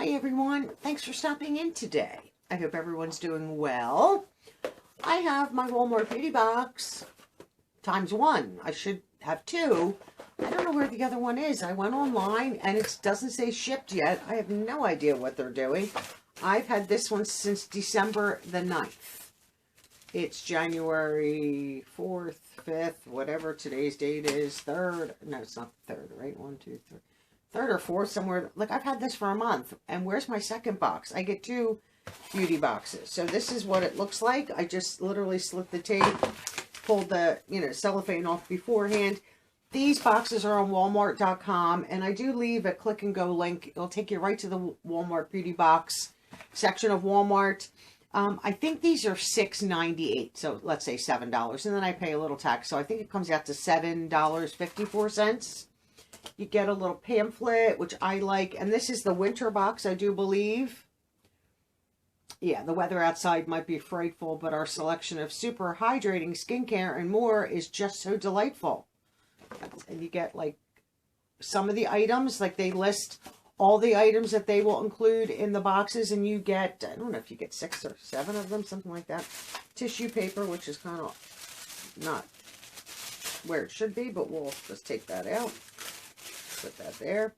Hi everyone, thanks for stopping in today. I hope everyone's doing well. I have my Walmart beauty box times one. I should have two. I don't know where the other one is. I went online and it doesn't say shipped yet. I have no idea what they're doing. I've had this one since December the 9th. It's January 4th, 5th, whatever today's date is. 3rd. No, it's not 3rd, right? 1, 2, 3. 3rd or 4th, somewhere. Like, I've had this for a month. And where's my second box? I get two beauty boxes. So this is what it looks like. I just literally slit the tape, pulled the, cellophane off beforehand. These boxes are on Walmart.com, and I do leave a click and go link. It'll take you right to the Walmart beauty box section of Walmart. I think these are $6.98, so let's say $7, and then I pay a little tax. So I think it comes out to $7.54. You get a little pamphlet, which I like, and this is the winter box, I do believe. Yeah, the weather outside might be frightful, but our selection of super hydrating skincare and more is just so delightful. And you get, like, some of the items, like they list all the items that they will include in the boxes, and you get, I don't know if you get 6 or 7 of them, something like that. Tissue paper, which is kind of not where it should be, but we'll just take that out. Put that there.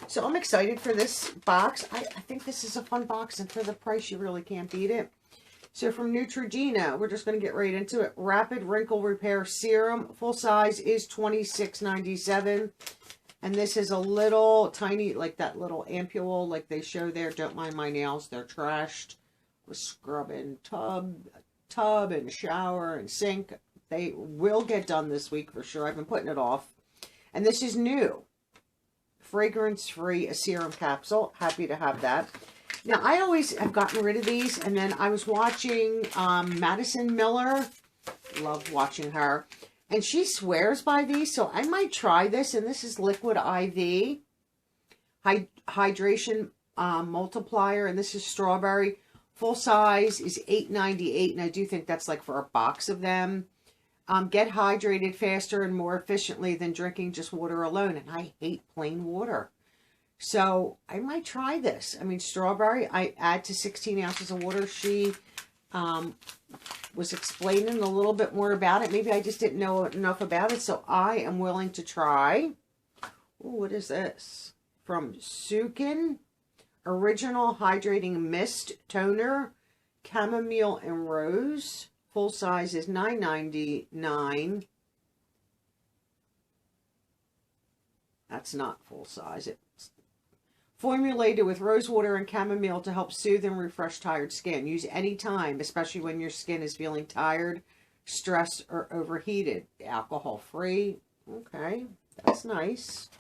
So I'm excited for this box. I think this is a fun box, and for the price, you really can't beat it. So from Neutrogena, we're just going to get right into it. Rapid Wrinkle Repair Serum. Full size is $26.97. And this is a little tiny, like that little ampule like they show there. Don't mind my nails. They're trashed. We're scrubbing tub and shower and sink. They will get done this week for sure. I've been putting it off. And this is new. Fragrance-free, a serum capsule. Happy to have that. Now, I always have gotten rid of these, and then I was watching Madison Miller. Love watching her. And she swears by these, so I might try this. And this is Liquid IV. Hydration Multiplier, and this is strawberry. Full size is $8.98, and I do think that's like for a box of them. Get hydrated faster and more efficiently than drinking just water alone. And I hate plain water. So I might try this. I mean, strawberry, I add to 16 ounces of water. She was explaining a little bit more about it. Maybe I just didn't know enough about it. So I am willing to try. Ooh, what is this? From Sukin. Original Hydrating Mist Toner. Chamomile and Rose. Full size is $9.99. That's not full size. It's formulated with rose water and chamomile to help soothe and refresh tired skin. Use any time, especially when your skin is feeling tired, stressed, or overheated. Alcohol free. Okay, that's nice.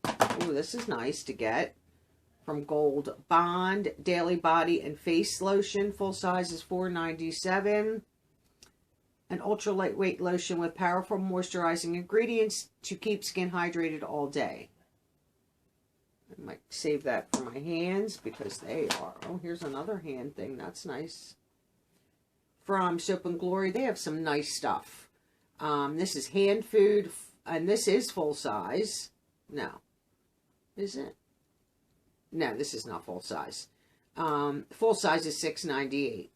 Oh, this is nice to get. From Gold Bond. Daily Body and Face Lotion. Full size is $4.97. An ultra lightweight lotion with powerful moisturizing ingredients to keep skin hydrated all day. I might save that for my hands because they are. Oh, here's another hand thing. That's nice. From Soap and Glory, they have some nice stuff. This is hand food, and this is full size. No. Is it? No, this is not full size. Full size is $6.98.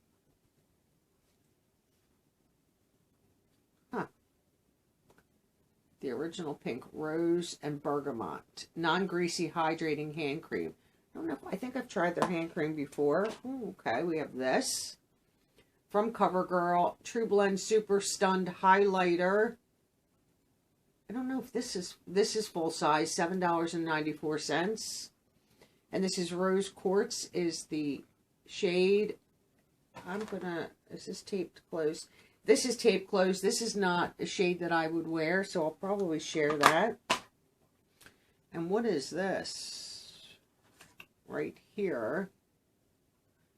The original pink rose and bergamot. Non-greasy hydrating hand cream. I don't know. I think I've tried their hand cream before. Ooh, okay, we have this. From Covergirl. True Blend Super Stunned Highlighter. I don't know if this is full size. $7.94. And this is Rose Quartz is the shade. Is this taped closed? This is taped closed. This is not a shade that I would wear, so I'll probably share that. And what is this? Right here.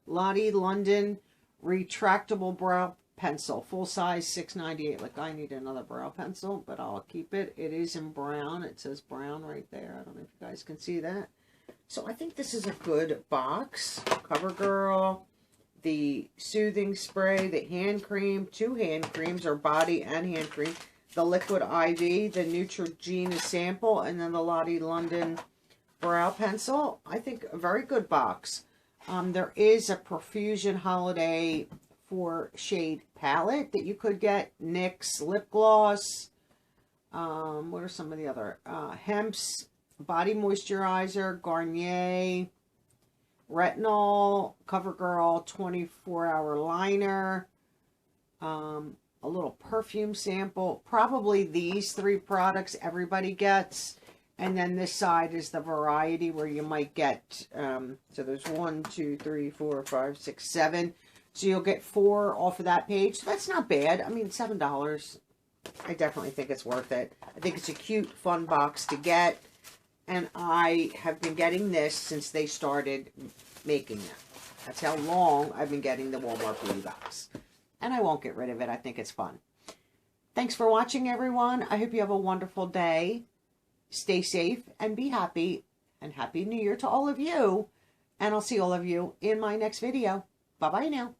Lottie London Retractable Brow Pencil. Full size, $6.98. Like, I need another brow pencil, but I'll keep it. It is in brown. It says brown right there. I don't know if you guys can see that. So I think this is a good box. Covergirl. The soothing spray, the hand cream, 2 hand creams, or body and hand cream, the liquid IV, the Neutrogena sample, and then the Lottie London brow pencil. I think a very good box. There is a Profusion Holiday 4 shade palette that you could get. NYX lip gloss. What are some of the other? Hemp's body moisturizer. Garnier. Retinol. Covergirl 24-hour liner. A little perfume sample. Probably these 3 products everybody gets. And then this side is the variety where you might get, so there's 1, 2, 3, 4, 5, 6, 7. So you'll get 4 off of that page. That's not bad. I mean, $7. I definitely think it's worth it. I think it's a cute, fun box to get. And I have been getting this since they started making them. That's how long I've been getting the Walmart Beauty Box. And I won't get rid of it. I think it's fun. Thanks for watching, everyone. I hope you have a wonderful day. Stay safe and be happy. And Happy New Year to all of you. And I'll see all of you in my next video. Bye-bye now.